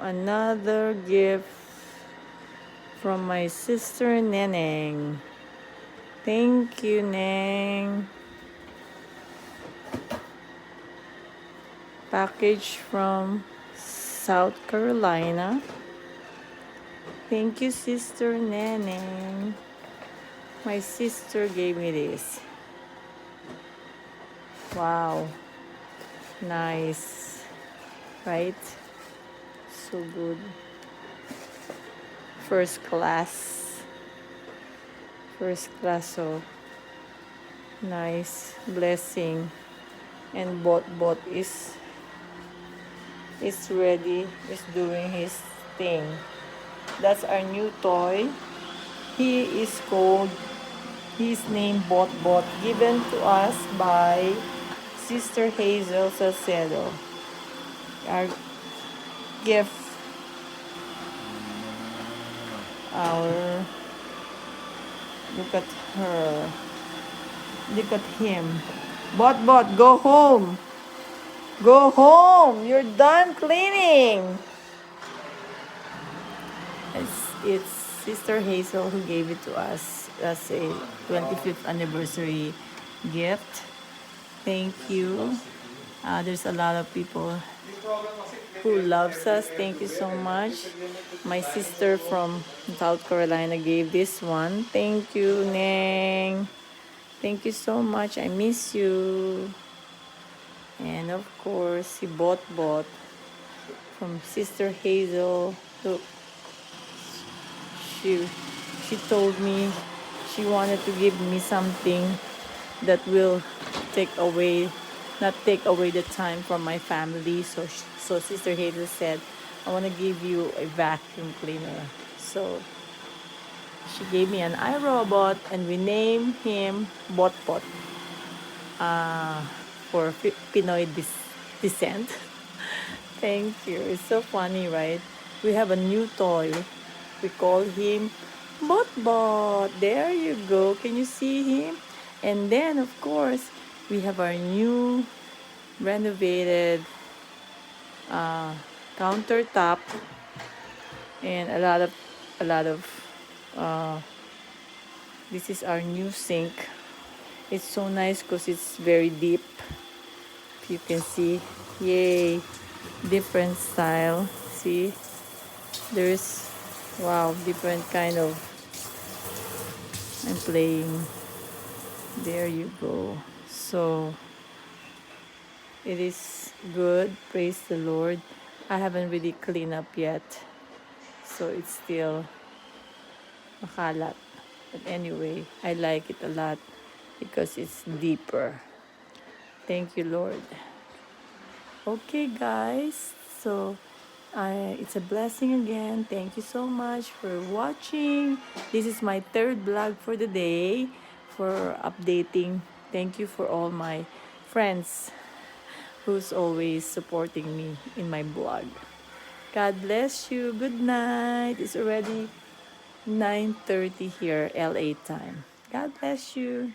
another gift from my sister Neneng. Thank you, Neng. Package from South Carolina. Thank you, Sister Neneng. My sister gave me this. Wow. Nice. Right? So good. First class. First class, so nice. Blessing. And bot is ready, is doing his thing. That's our new toy. He is called, his name Bot, given to us by Sister Hazel Salcedo. Our gift, our, look at her, look at him. Bot, go home. Go home. You're done cleaning. It's Sister Hazel who gave it to us as a 25th anniversary gift. Thank you. There's a lot of people who loves us. Thank you so much. My sister from South Carolina gave this one. Thank you, Neng. Thank you so much. I miss you. And of course, si Bot from Sister Hazel. Look, she told me she wanted to give me something that will not take away the time from my family. So Sister Hazel said, I want to give you a vacuum cleaner. So she gave me an iRobot, and we named him Bot for Pinoy descent. Thank you. It's so funny, right? We have a new toy. We call him Bot. There you go. Can you see him? And then, of course, we have our new renovated countertop, and a lot of this is our new sink. It's so nice because it's very deep. If you can see, yay, different style. See, there's, wow, different kind of, I'm playing. There you go. So it is good. Praise the Lord. I haven't really cleaned up yet, so it's still makalat. But anyway, I like it a lot because it's deeper. Thank you, Lord. Okay, guys. So it's a blessing again. Thank you so much for watching. This is my third vlog for the day, for updating. Thank you for all my friends who's always supporting me in my blog. God bless you. Good night. It's already 9:30 here, LA time. God bless you.